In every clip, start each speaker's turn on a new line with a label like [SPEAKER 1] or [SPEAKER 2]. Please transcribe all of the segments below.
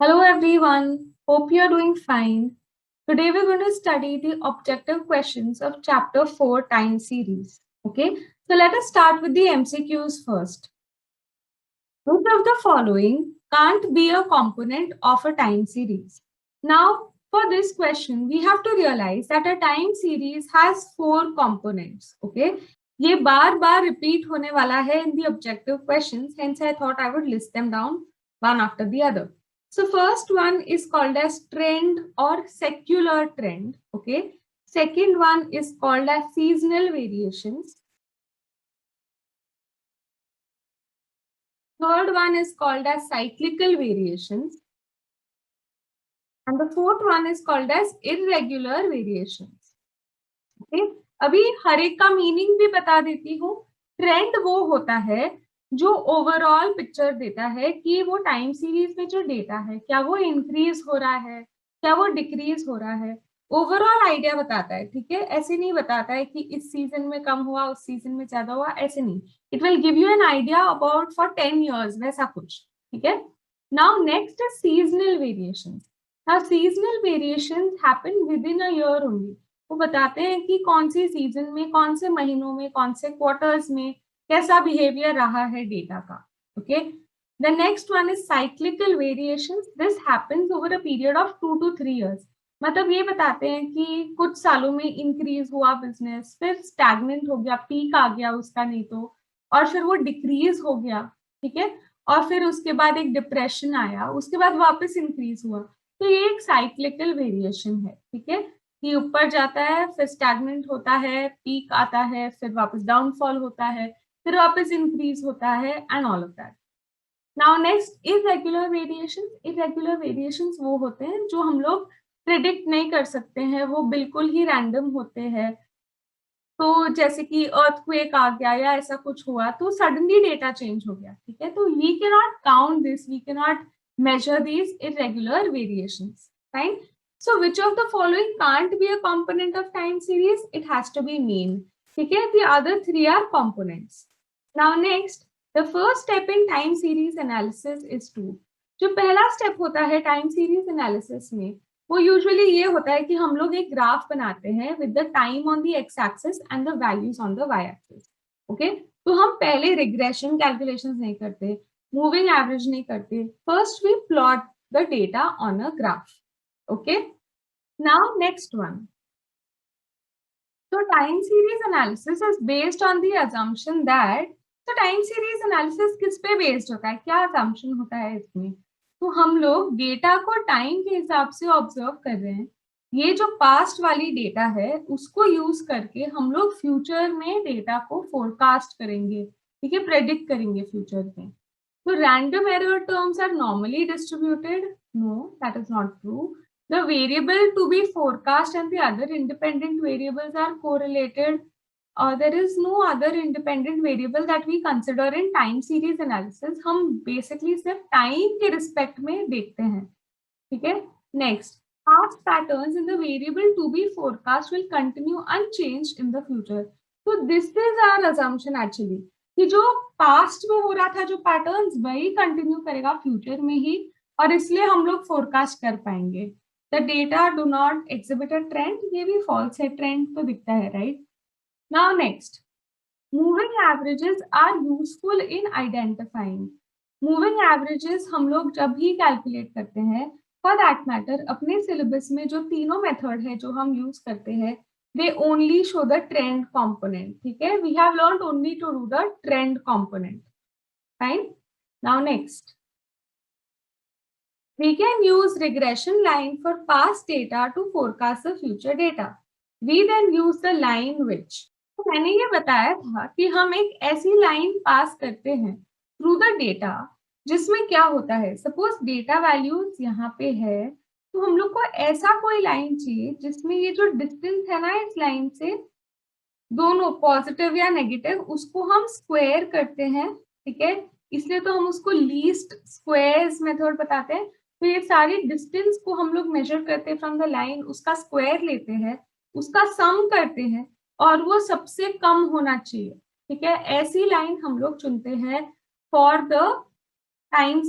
[SPEAKER 1] Hello everyone, hope you are doing fine. Today we're going to study the objective questions of chapter 4 time series. Okay, so let us start with the MCQs first. Which of the following can't be a component of a time series? Now, for this question, we have to realize that a time series has 4 components. Okay, ये बार बार repeat होने वाला है in the objective questions. Hence, I thought I would list them down one after the other. So first one is called as trend or secular trend. Okay. Second one is called as seasonal variations. Third one is called as cyclical variations. And the fourth one is called as irregular variations. Okay. अभी हर एक का meaning भी बता देती हूँ. Trend वो होता है जो ओवरऑल पिक्चर देता है कि वो टाइम सीरीज में जो डेटा है क्या वो इंक्रीज हो रहा है, क्या वो डिक्रीज हो रहा है. ओवरऑल आइडिया बताता है. ठीक है, ऐसे नहीं बताता है कि इस सीजन में कम हुआ उस सीजन में ज्यादा हुआ, ऐसे नहीं. It will give you an idea about for 10 years, वैसा कुछ. ठीक है. Now next is seasonal variations. Now seasonal variations happen with in a year only. वो बताते हैं कि कौन सी सीजन में, कौन से महीनों में, कौन से क्वार्टर्स में कैसा बिहेवियर रहा है डेटा का. Okay. The next one is cyclical variations. This happens over a period of 2 to 3 years. मतलब ये बताते हैं कि कुछ सालों में इंक्रीज हुआ बिजनेस, फिर स्टैग्नेंट हो गया, पीक आ गया उसका नहीं तो, और फिर वो डिक्रीज हो गया. ठीक है. और फिर उसके बाद एक डिप्रेशन आया, उसके बाद वापस इंक्रीज हुआ. तो ये एक साइक्लिकल वेरिएशन है. ठीक है, कि ऊपर जाता है, फिर स्टैग्नेंट होता है, पीक आता है, फिर वापस डाउनफॉल होता है, फिर वापस इंक्रीज होता है, and all of that. Now next irregular variations. Irregular variations वो होते हैं जो हम लोग प्रिडिक्ट नहीं कर सकते हैं, वो बिल्कुल ही रैंडम होते हैं. तो जैसे कि अर्थक्वेक आ गया या ऐसा कुछ हुआ तो सडनली डेटा चेंज हो गया. ठीक है, तो we can not count this, we can not measure these irregular variations. Fine. So which of the following can't be a component of time series? It has to be mean. Okay, the other three are components. Now next, the first step in time series analysis is to, जो पहला step होता है time series analysis में, वो usually ये होता है कि हम लोग एक ग्राफ बनाते हैं with the time on the X axis and the values on the Y axis. Okay, तो हम पहले रिग्रेशन कैलकुलेशंस नहीं करते, मूविंग एवरेज नहीं करते. First we plot the data on a graph. Okay. Now next one. So time series analysis is based on the assumption that, तो time series analysis किस पे बेस्ड होता है, क्या assumption होता है इसमें? तो हम लोग डेटा को टाइम के हिसाब से ऑब्जर्व कर रहे हैं. ये जो पास्ट वाली डेटा है उसको यूज करके हम लोग फ्यूचर में डेटा को फोरकास्ट करेंगे. ठीक है, प्रेडिक्ट करेंगे फ्यूचर में. So random error terms are normally distributed. No, that is not true. The variable to be forecast and the other independent variables are correlated. There is no other independent variable that we consider in time series analysis. हम basically सिर्फ time के respect में देखते हैं. ठीक है. Next, past patterns in the variable to be forecast will continue unchanged in the future. So this is our assumption actually, कि जो पास्ट में हो रहा था जो पैटर्न्स वही कंटिन्यू करेगा फ्यूचर में ही, और इसलिए हम लोग फोरकास्ट कर पाएंगे. The data do not exhibit a trend. ये भी फॉल्स है, ट्रेंड तो दिखता है, right. Now next, moving averages are useful in identifying. Moving averages हम लोग जब भी कैलकुलेट करते हैं, फॉर दैट मैटर अपने सिलेबस में जो तीनों मेथड है जो हम यूज करते हैं, they only show the trend component. ठीक है, we have learned only to do the trend component. Fine. Now next, we can use regression line for past data to forecast the future data. We then use the line which, तो मैंने ये बताया था कि हम एक ऐसी line पास करते हैं थ्रू द डेटा जिसमें क्या होता है, सपोज डेटा वैल्यूज यहाँ पे है, तो हम लोग को ऐसा कोई लाइन चाहिए जिसमें ये जो डिस्टेंस है ना इस लाइन से, दोनों पॉजिटिव या नेगेटिव, उसको हम स्क्वायर करते हैं. ठीक है, इसलिए तो हम उसको लीस्ट स्क्वायर्स मेथड बताते हैं. तो ये सारी डिस्टेंस को हम लोग मेजर करते हैं फ्रॉम द लाइन, उसका स्क्वायर लेते हैं, उसका सम करते हैं, और वो सबसे कम होना चाहिए. ठीक है, ऐसी लाइन हम लोग चुनते हैं for the time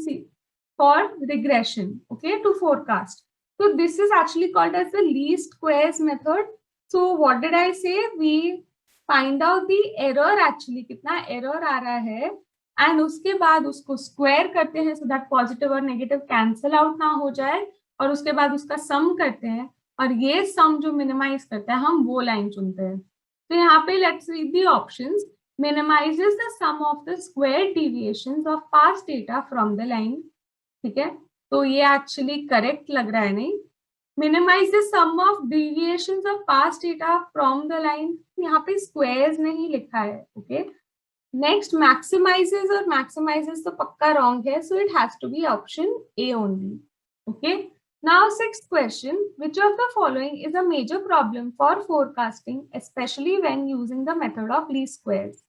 [SPEAKER 1] for regression, okay, to forecast. So this is actually called as the least squares method. So what did I say? We find out the error, actually कितना error आ रहा है, and उसके बाद उसको square करते हैं so that positive और negative cancel out ना हो जाए, और उसके बाद उसका sum करते हैं, और ये sum जो minimize करता है हम वो line चुनते हैं. तो यहाँ पे let's read the options. Minimizes the sum of the square deviations of past data from the line. ठीक है, तो ये एक्चुअली करेक्ट लग रहा है. नहीं, minimize the sum of deviations of past data from the line, यहाँ पे स्क्वायर्स नहीं लिखा है. ओके, नेक्स्ट मैक्सिमाइजेस, और मैक्सिमाइजेस तो पक्का रॉन्ग है, so it has to be option A only. Okay, now sixth question, which of the following is a major problem for forecasting specially when using the method of least squares.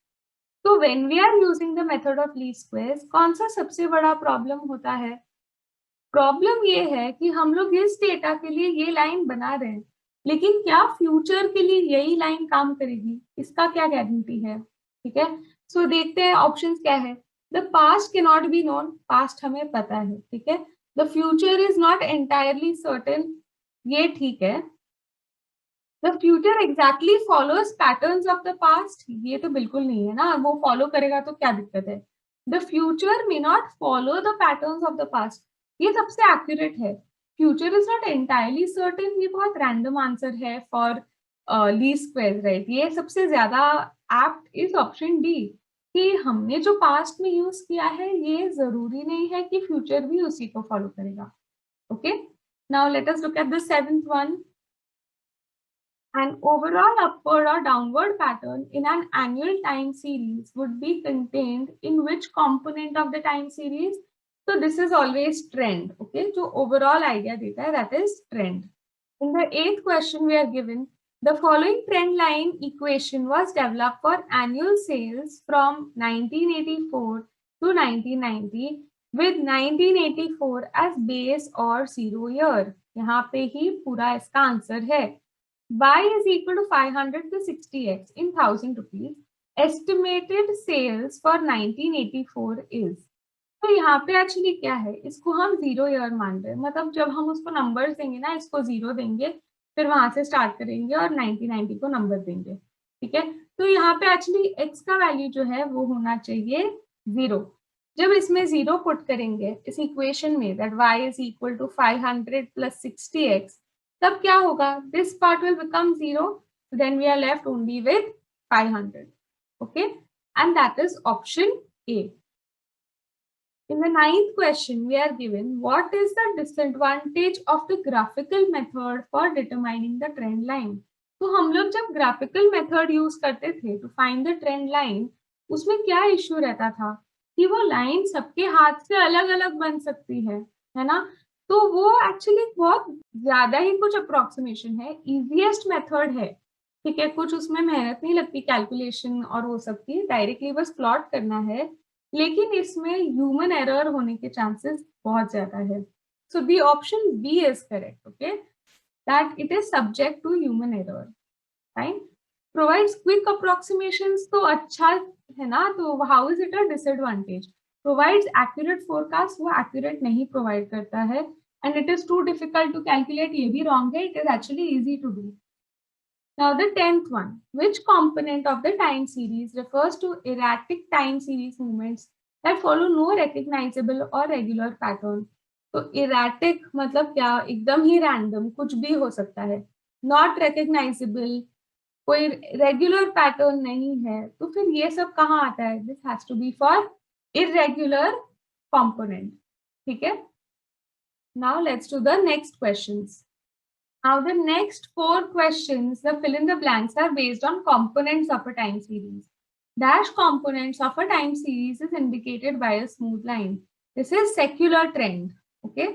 [SPEAKER 1] तो when we are using the method of least squares, कौन सा सबसे बड़ा problem होता है? Problem ये है कि हम लोग इस डेटा के लिए ये लाइन बना रहे हैं, लेकिन क्या फ्यूचर के लिए यही लाइन काम करेगी, इसका क्या गारंटी है? ठीक है, सो देखते हैं ऑप्शंस क्या है. The past can not be known, past हमें पता है. ठीक है, the future is not entirely certain, ये ठीक है. The future exactly follows patterns of the past, ये तो बिल्कुल नहीं है ना, वो फॉलो करेगा तो क्या दिक्कत है. The future may not follow the patterns of the past, ये सबसे एक्यूरेट है. Future is not entirely certain, ये बहुत रैंडम आंसर है फॉर लीस्ट स्क्वायर, राइट. ये सबसे ज्यादा एप्ट इज ऑप्शन डी, कि हमने जो पास्ट में यूज किया है ये जरूरी नहीं है कि फ्यूचर भी उसी को फॉलो करेगा. Okay, now let us look at the seventh one. An overall upward or downward pattern in an annual time series would be contained in which component of the time series? So this is always trend. Okay, so overall idea data, that is trend. In the eighth question we are given, the following trend line equation was developed for annual sales from 1984 to 1990 with 1984 as base or zero year. यहाँ पे ही पूरा इसका answer है. Y is equal to 500 to 60x in 1000 rupees. Estimated sales for 1984 is. तो यहाँ पे actually क्या है, इसको हम जीरो ईयर मान रहे हैं, मतलब जब हम उसको नंबर्स देंगे ना, इसको जीरो देंगे, फिर वहां से स्टार्ट करेंगे और 1990 को नंबर देंगे. ठीक है, तो यहाँ पे एक्चुअली x का वैल्यू जो है वो होना चाहिए जीरो. जब इसमें जीरो पुट करेंगे इस इक्वेशन में, that y is equal to 500 plus 60x, तब क्या होगा, this part will become zero, then we are left only with 500. Okay, and that is option A. In the ninth question, we are given what is the disadvantage of the graphical method for determining the trend line. तो हम लोग जब graphical method use करते थे to find the trend line, उसमें क्या issue रहता था कि वो लाइन सबके हाथ से अलग अलग बन सकती है ना. तो वो एक्चुअली बहुत ज्यादा ही कुछ अप्रोक्सीमेशन है, इजीएस्ट मेथड है. ठीक है, कुछ उसमें मेहनत नहीं लगती, कैलकुलेशन और वो सब की, डायरेक्टली बस प्लॉट करना है, लेकिन इसमें ह्यूमन एरर होने के चांसेस बहुत ज्यादा है. So the option B is correct. Okay, that it is subject to human error. Right, provides quick approximations, तो अच्छा है ना, तो how is it a disadvantage? Provides accurate forecast, वो एक्यूरेट नहीं प्रोवाइड करता है, and it is too difficult to calculate, ये भी रॉन्ग है, it is actually easy to do. Now the 10th one, which component of the time series refers to erratic time series movements that follow no recognizable or regular pattern? तो erratic मतलब क्या, एकदम ही random, कुछ भी हो सकता है. Not recognizable, कोई regular pattern नहीं है, तो फिर ये सब कहाँ आता है? This has to be for irregular component. ठीक है? Now let's do the next questions. Now the next 4 questions, the fill in the blanks, are based on components of a time series. Dash components of a time series is indicated by a smooth line. This is secular trend. Okay,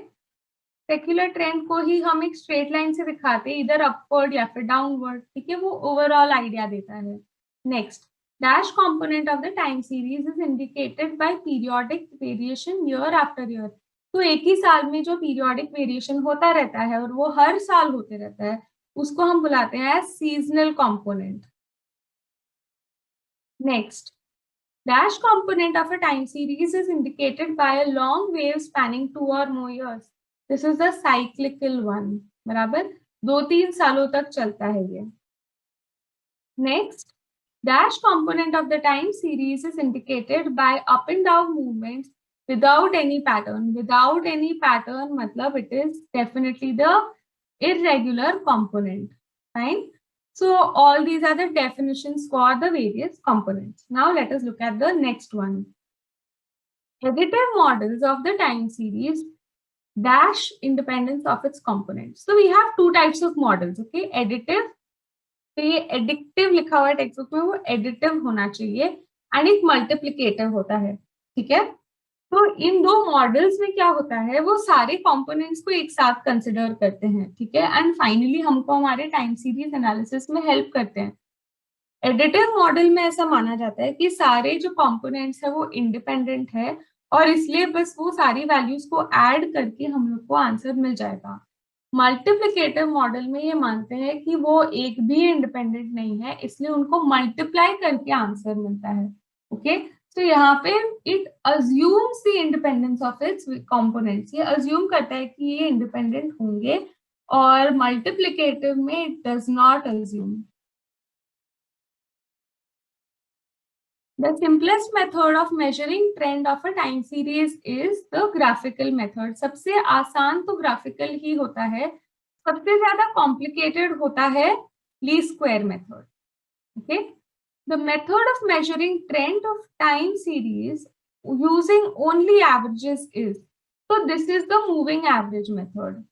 [SPEAKER 1] secular trend को ही हम एक straight line से दिखाते हैं, इधर upward या फिर downward. ठीक है, वो overall idea देता है. Next, dash component of the time series is indicated by periodic variation year after year. तो एक ही साल में जो पीरियोडिक वेरिएशन होता रहता है और वो हर साल होते रहता है, उसको हम बुलाते हैं seasonal component. Next, Dash component of a time series is indicated by a long wave spanning 2 or more years. This is the cyclical one. बराबर 2-3 सालों तक चलता है ये. Next, dash component of the time series is indicated by up and down movements without any pattern. Without any pattern मतलब it is definitely the irregular component. Fine. So all these are the definitions for the various components. Now let us look at the next one. Additive models of the time series dash independence of its components. So we have two types of models. Okay, additive. तो ये addictive लिखा हुआ है text book में, वो additive होना चाहिए, and एक मल्टीप्लिकेटिव होता है. ठीक है, तो इन दो मॉडल्स में क्या होता है, वो सारे कंपोनेंट्स को एक साथ कंसिडर करते हैं. ठीक है, एंड फाइनली हमको हमारे टाइम सीरीज एनालिसिस में हेल्प करते हैं. एडिटिव मॉडल में ऐसा माना जाता है कि सारे जो कंपोनेंट्स है वो इंडिपेंडेंट है, और इसलिए बस वो सारी वैल्यूज को ऐड करके हम लोग को आंसर मिल जाएगा. मल्टीप्लिकेटिव मॉडल में ये मानते हैं कि वो एक भी इंडिपेंडेंट नहीं है, इसलिए उनको मल्टीप्लाई करके आंसर मिलता है. ओके, तो यहाँ पे it assumes the independence of its components. ये अज्यूम करता है कि ये इंडिपेंडेंट होंगे, और मल्टीप्लिकेटिव में it does not assume. The simplest method of measuring trend of a time series is the graphical method. सबसे आसान तो graphical ही होता है, सबसे ज्यादा complicated होता है least square method. Okay, the method of measuring trend of time series using only averages is, so this is the moving average method.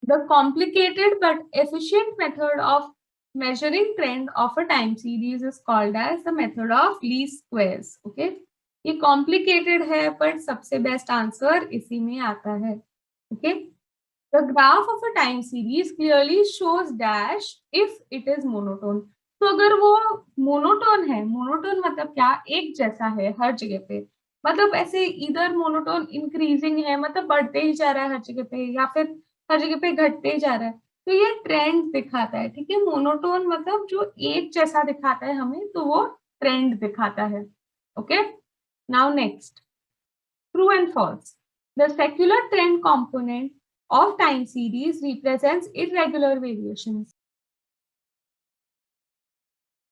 [SPEAKER 1] The complicated but efficient method of measuring trend of a time series is called as the method of least squares. Okay, ये complicated है but सबसे best answer इसी में आता है. Okay, the graph of a time series clearly shows dash if it is monotone. तो अगर वो monotone है, monotone मतलब क्या, एक जैसा है हर जगह पे, मतलब ऐसे इधर monotone increasing है, मतलब बढ़ते ही जा रहा है हर जगह पे, या फिर हर जगह पे घटते ही जा रहा है, तो ये ट्रेंड दिखाता है. ठीक है, मोनोटोन मतलब जो एक जैसा दिखाता है हमें, तो वो ट्रेंड दिखाता है. Okay, now next, true and false. The secular trend component of time series represents irregular variations.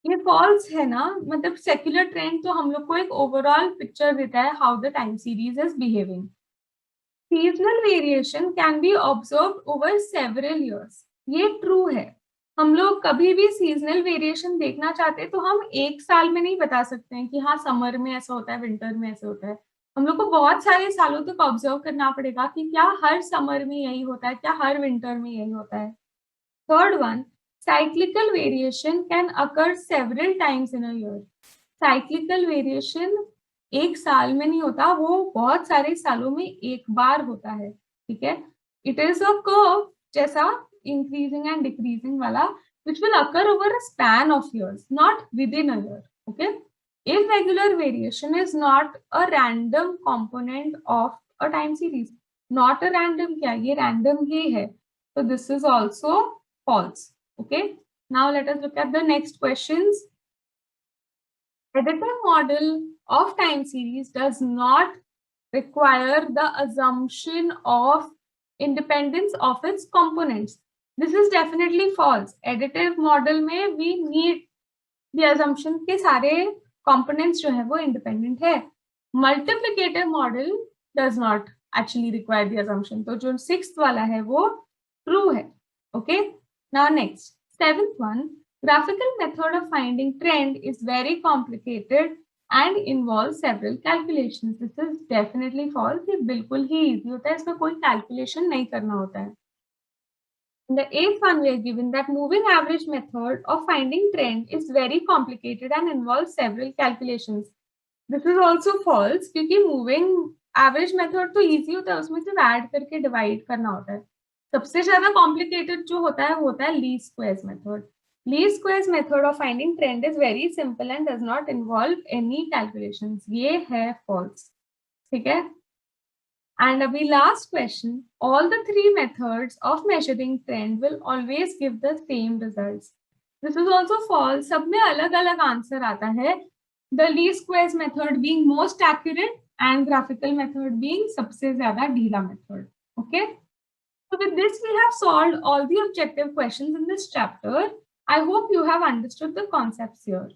[SPEAKER 1] ये फॉल्स है ना, मतलब सेक्युलर ट्रेंड तो हम लोग को एक ओवरऑल पिक्चर देता है how the time series is behaving. Seasonal variation can be observed over several years. ये ट्रू है. हम लोग कभी भी सीजनल वेरिएशन देखना चाहते हैं तो हम एक साल में नहीं बता सकते हैं कि हाँ समर में ऐसा होता है, विंटर में ऐसा होता है. हम लोग को बहुत सारे सालों तक ऑब्जर्व करना पड़ेगा कि क्या हर समर में यही होता है, क्या हर विंटर में यही होता है. Third one, cyclical variation can occur several times in a year. Cyclical variation एक साल में नहीं होता, वो बहुत सारे सालों में एक बार होता है. ठीक है, इट इज अ कर्व जैसा इंक्रीजिंग एंड डिक्रीजिंग वाला, which will occur over a span of years, not within a year. Okay, irregular variation is not a random component of a time series. Not a random, क्या ये random ही है, so this is also false. Okay, now let us look at the next questions. Additive model of time series does not require the assumption of independence of its components. This is definitely false. Additive model में we need the assumption के सारे components जो है वो independent है. Multiplicative model does not actually require the assumption. तो जो sixth वाला है वो true है. Okay, now next, seventh one. Graphical method of finding trend is very complicated and involves several calculations. This is definitely false. ये बिल्कुल ही easy होता है, इसमें कोई calculation नहीं करना होता है. In the eighth one, we are given that moving average method of finding trend is very complicated and involves several calculations. This is also false क्योंकि moving average method तो easy होता है, उसमें सिर्फ add करके divide करना होता है. सबसे ज्यादा complicated जो होता है वो होता है least squares method. Least squares method of finding trend is very simple and does not involve any calculations. ये है false. ठीक है, And abhi last question, all the three methods of measuring trend will always give the same results. This is also false. सब में अलग अलग answer आता है. The least squares method being most accurate and graphical method being सबसे ज़्यादा ढीला method. Okay. So with this, we have solved all the objective questions in this chapter. I hope you have understood the concepts here.